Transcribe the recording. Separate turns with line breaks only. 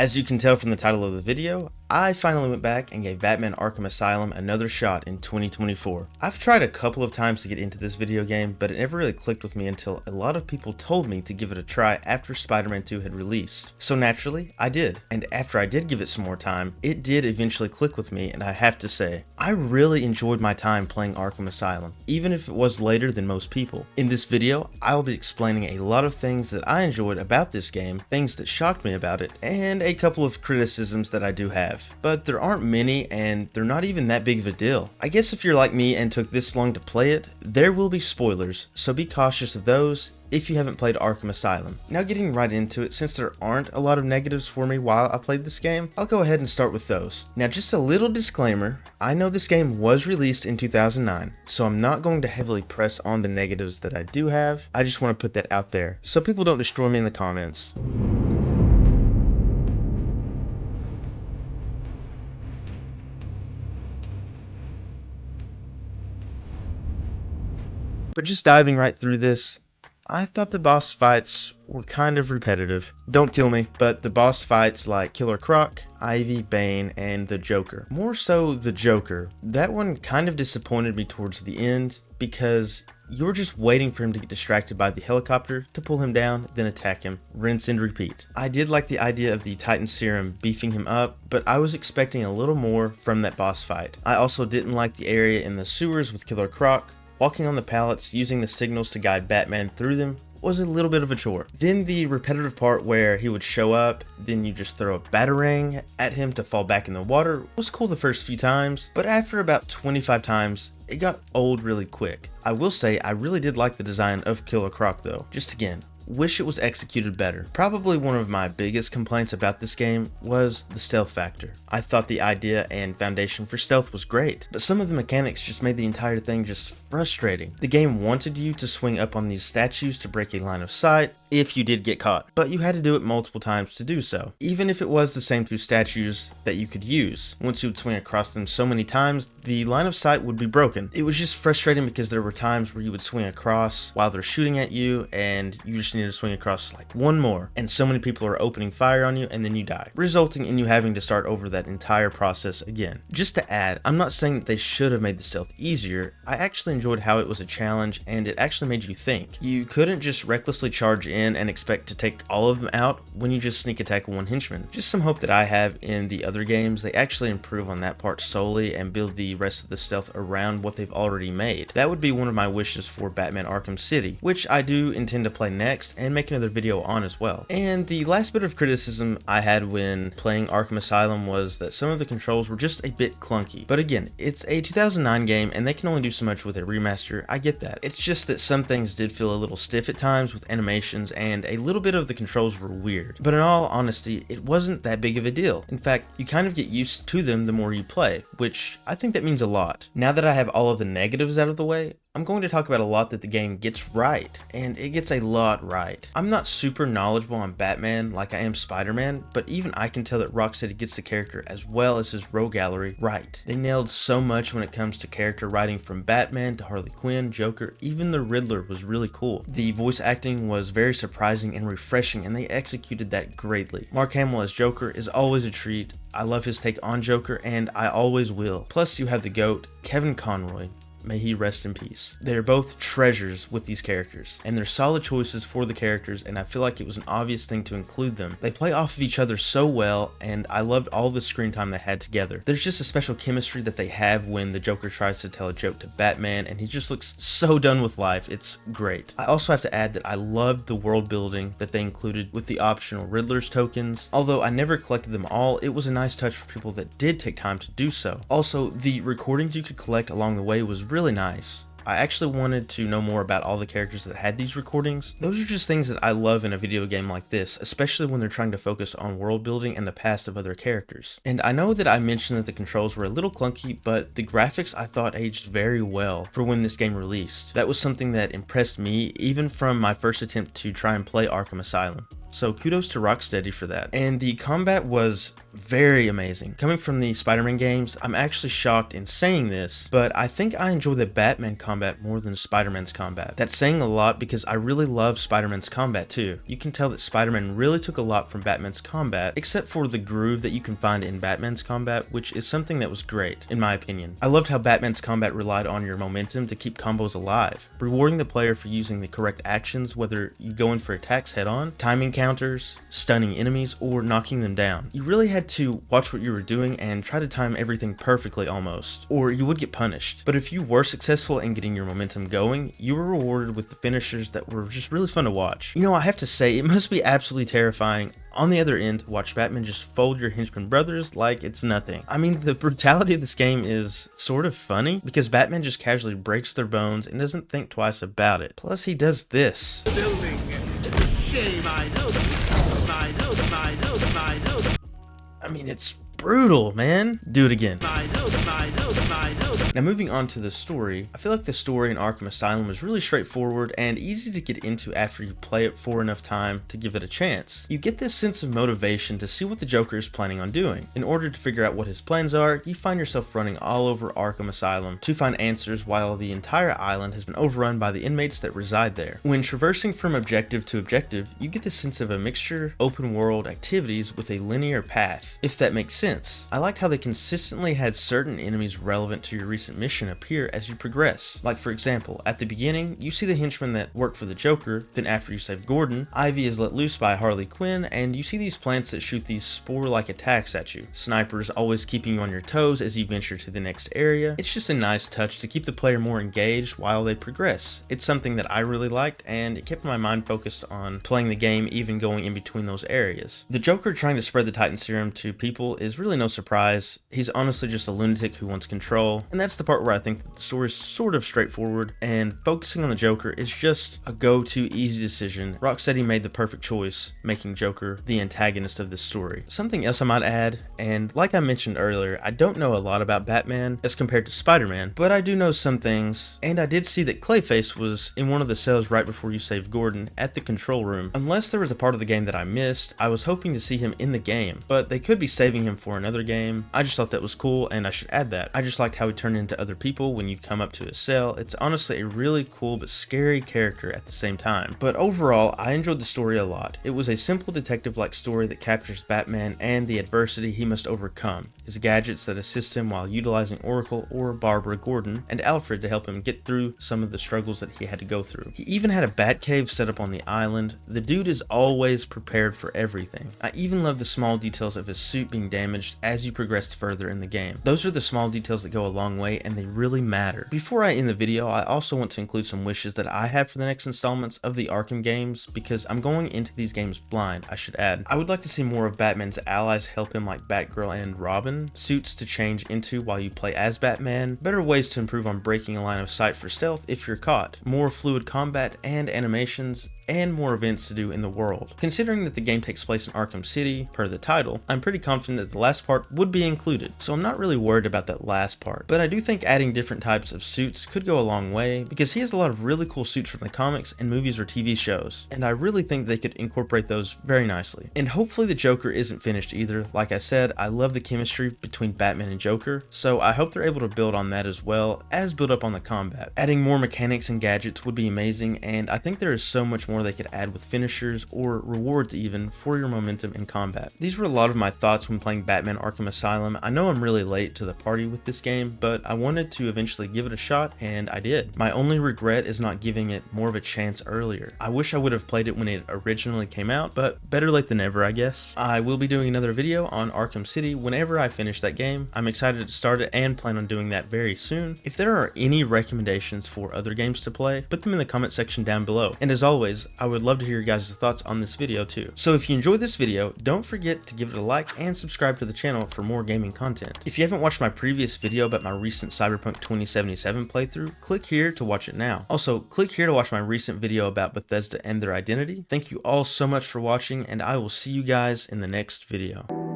As you can tell from the title of the video, I finally went back and gave Batman Arkham Asylum another shot in 2024. I've tried a couple of times to get into this video game, but it never really clicked with me until a lot of people told me to give it a try after Spider-Man 2 had released. So naturally, I did. And after I did give it some more time, it did eventually click with me, and I have to say, I really enjoyed my time playing Arkham Asylum, even if it was later than most people. In this video, I'll be explaining a lot of things that I enjoyed about this game, things that shocked me about it, and a couple of criticisms that I do have. But there aren't many, and they're not even that big of a deal. I guess if you're like me and took this long to play it, there will be spoilers, so be cautious of those if you haven't played Arkham Asylum. Now getting right into it, since there aren't a lot of negatives for me while I played this game, I'll go ahead and start with those. Now just a little disclaimer, I know this game was released in 2009, so I'm not going to heavily press on the negatives that I do have. I just want to put that out there, so people don't destroy me in the comments. But just diving right through this, I thought the boss fights were kind of repetitive. Don't kill me, but the boss fights like Killer Croc, Ivy, Bane, and the Joker. More so the Joker. That one kind of disappointed me towards the end because you're just waiting for him to get distracted by the helicopter to pull him down, then attack him. Rinse and repeat. I did like the idea of the Titan Serum beefing him up, but I was expecting a little more from that boss fight. I also didn't like the area in the sewers with Killer Croc. Walking on the pallets, using the signals to guide Batman through them was a little bit of a chore. Then the repetitive part where he would show up, then you just throw a batarang at him to fall back in the water was cool the first few times, but after about 25 times, it got old really quick. I will say I really did like the design of Killer Croc though. Just again, wish it was executed better. Probably one of my biggest complaints about this game was the stealth factor. I thought the idea and foundation for stealth was great, but some of the mechanics just made the entire thing just frustrating. The game wanted you to swing up on these statues to break a line of sight if you did get caught, but you had to do it multiple times to do so, even if it was the same two statues that you could use. Once you would swing across them so many times, the line of sight would be broken. It was just frustrating because there were times where you would swing across while they're shooting at you, and you just needed to swing across like one more, and so many people are opening fire on you, and then you die, resulting in you having to start over that entire process again. Just to add, I'm not saying that they should have made the stealth easier. I actually enjoyed how it was a challenge, and it actually made you think. You couldn't just recklessly charge in and expect to take all of them out when you just sneak attack one henchman. Just some hope that I have in the other games, they actually improve on that part solely and build the rest of the stealth around what they've already made. That would be one of my wishes for Batman Arkham City, which I do intend to play next and make another video on as well. And the last bit of criticism I had when playing Arkham Asylum was that some of the controls were just a bit clunky. But again, it's a 2009 game and they can only do so much with a remaster. I get that. It's just that some things did feel a little stiff at times with animations, and a little bit of the controls were weird. But in all honesty, it wasn't that big of a deal. In fact, you kind of get used to them the more you play, which I think that means a lot. Now that I have all of the negatives out of the way, I'm going to talk about a lot that the game gets right, and it gets a lot right. I'm not super knowledgeable on Batman like I am Spider-Man, but even I can tell that Rocksteady gets the character as well as his rogue gallery right. They nailed so much when it comes to character writing, from Batman to Harley Quinn, Joker, even the Riddler was really cool. The voice acting was very surprising and refreshing, and they executed that greatly. Mark Hamill as Joker is always a treat. I love his take on Joker, and I always will. Plus you have the GOAT, Kevin Conroy. May he rest in peace. They are both treasures with these characters, and they're solid choices for the characters, and I feel like it was an obvious thing to include them. They play off of each other so well, and I loved all the screen time they had together. There's just a special chemistry that they have when the Joker tries to tell a joke to Batman, and he just looks so done with life. It's great. I also have to add that I loved the world building that they included with the optional Riddler's tokens. Although I never collected them all, it was a nice touch for people that did take time to do so. Also, the recordings you could collect along the way was really nice. I actually wanted to know more about all the characters that had these recordings. Those are just things that I love in a video game like this, especially when they're trying to focus on world building and the past of other characters. And I know that I mentioned that the controls were a little clunky, but the graphics I thought aged very well for when this game released. That was something that impressed me even from my first attempt to try and play Arkham Asylum. so kudos to Rocksteady for that. And the combat was very amazing. Coming from the Spider-Man games, I'm actually shocked in saying this, but I think I enjoy the Batman combat more than Spider-Man's combat. That's saying a lot because I really love Spider-Man's combat too. You can tell that Spider-Man really took a lot from Batman's combat, except for the groove that you can find in Batman's combat, which is something that was great, in my opinion. I loved how Batman's combat relied on your momentum to keep combos alive, rewarding the player for using the correct actions, whether you go in for attacks head-on, timing counters, stunning enemies, or knocking them down. You really had to watch what you were doing and try to time everything perfectly almost, or you would get punished. But if you were successful in getting your momentum going, you were rewarded with the finishers that were just really fun to watch. You know, I have to say, it must be absolutely terrifying on the other end to watch Batman just fold your henchman brothers like it's nothing. I mean, the brutality of this game is sort of funny because Batman just casually breaks their bones and doesn't think twice about it. Plus, he does this. I mean, it's brutal, man. Do it again. Now moving on to the story, I feel like the story in Arkham Asylum is really straightforward and easy to get into after you play it for enough time to give it a chance. You get this sense of motivation to see what the Joker is planning on doing. In order to figure out what his plans are, you find yourself running all over Arkham Asylum to find answers while the entire island has been overrun by the inmates that reside there. When traversing from objective to objective, you get the sense of a mixture open world activities with a linear path, if that makes sense. I liked how they consistently had certain enemies relevant to your recent mission appear as you progress. Like for example, at the beginning, you see the henchmen that work for the Joker, then after you save Gordon, Ivy is let loose by Harley Quinn, and you see these plants that shoot these spore-like attacks at you. Snipers always keeping you on your toes as you venture to the next area. It's just a nice touch to keep the player more engaged while they progress. It's something that I really liked, and it kept my mind focused on playing the game even going in between those areas. The Joker trying to spread the Titan Serum to people is really no surprise. He's honestly just a lunatic who wants control, and that's the part where I think that the story is sort of straightforward, and focusing on the Joker is just a go-to easy decision. Rocksteady made the perfect choice, making Joker the antagonist of this story. Something else I might add, and like I mentioned earlier, I don't know a lot about Batman as compared to Spider-Man, but I do know some things, and I did see that Clayface was in one of the cells right before you saved Gordon at the control room. Unless there was a part of the game that I missed, I was hoping to see him in the game, but they could be saving him for another game. I just thought that was cool and I should add that. I just liked how he turned into other people when you come up to his cell. It's honestly a really cool but scary character at the same time. But overall, I enjoyed the story a lot. It was a simple detective-like story that captures Batman and the adversity he must overcome, his gadgets that assist him while utilizing Oracle or Barbara Gordon and Alfred to help him get through some of the struggles that he had to go through. He even had a Batcave set up on the island. The dude is always prepared for everything. I even love the small details of his suit being damaged as you progressed further in the game. Those are the small details that go a long way and they really matter. Before I end the video, I also want to include some wishes that I have for the next installments of the Arkham games because I'm going into these games blind, I should add. I would like to see more of Batman's allies help him like Batgirl and Robin, suits to change into while you play as Batman, better ways to improve on breaking a line of sight for stealth if you're caught, more fluid combat and animations, and more events to do in the world. Considering that the game takes place in Arkham City, per the title, I'm pretty confident that the last part would be included, so I'm not really worried about that last part. But I do think adding different types of suits could go a long way, because he has a lot of really cool suits from the comics and movies or TV shows, and I really think they could incorporate those very nicely. And hopefully the Joker isn't finished either. Like I said, I love the chemistry between Batman and Joker, so I hope they're able to build on that as well as build up on the combat. Adding more mechanics and gadgets would be amazing, and I think there is so much more they could add with finishers or rewards even for your momentum in combat. These were a lot of my thoughts when playing Batman Arkham Asylum. I know I'm really late to the party with this game, but I wanted to eventually give it a shot and I did. My only regret is not giving it more of a chance earlier. I wish I would have played it when it originally came out, but better late than never, I guess. I will be doing another video on Arkham City whenever I finish that game. I'm excited to start it and plan on doing that very soon. If there are any recommendations for other games to play, put them in the comment section down below. And as always, I would love to hear your guys' thoughts on this video too. So if you enjoyed this video, don't forget to give it a like and subscribe to the channel for more gaming content. If you haven't watched my previous video about my recent Cyberpunk 2077 playthrough, click here to watch it now. Also, click here to watch my recent video about Bethesda and their identity. Thank you all so much for watching, and I will see you guys in the next video.